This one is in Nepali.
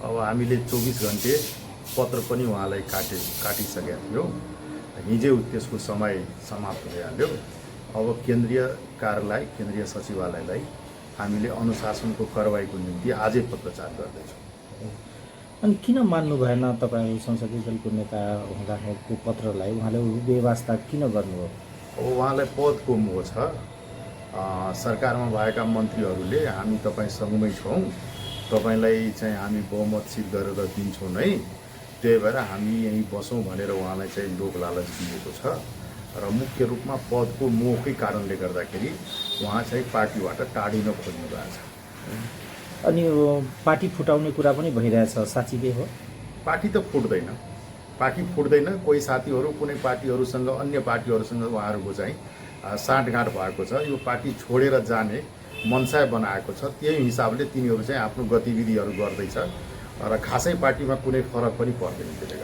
अब हामीले 24 घन्टे पत्र पनि उहाँलाई काटिसकेका थियौँ। हिजै त्यसको समय समाप्त भइहाल्यो। अब केन्द्रीय कार्यालय केन्द्रीय सचिवालयलाई हामीले अनुशासनको कारबाहीको निम्ति आजै पत्रचार गर्दैछौँ। अनि किन मान्नु भएन तपाईँ संसदीय दलको नेता हुँदाको पत्रलाई? उहाँले बेवास्ता किन गर्नुभयो? अब उहाँलाई पदको मोह छ। सरकारमा भएका मन्त्रीहरूले हामी तपाईँसँगमै छौँ, तपाईँलाई चाहिँ हामी बहुमत सिद्ध गरेर दिन्छौँ नै, त्यही भएर हामी यहीँ बसौँ भनेर उहाँलाई चाहिँ लोक लालच दिएको छ। र मुख्य रूपमा पदको मोहकै कारणले गर्दाखेरि उहाँ चाहिँ पार्टीबाट टाढिन खोज्नु भएको छ। अनि पार्टी फुटाउने कुरा पनि भइरहेछ, साँच्चीकै हो? पार्टी त फुट्दैन, पार्टी फुट्दैन। कोही साथीहरू कुनै पार्टीहरूसँग अन्य पार्टीहरूसँग उहाँहरूको चाहिँ साँठगाँठ भएको छ। यो पार्टी छोडेर जाने मनसाय बनाएको छ। त्यही हिसाबले तिनीहरू चाहिँ आफ्नो गतिविधिहरू गर्दैछ र खासै पार्टीमा कुनै फरक पनि पर्दैन त्यसले गर्दा।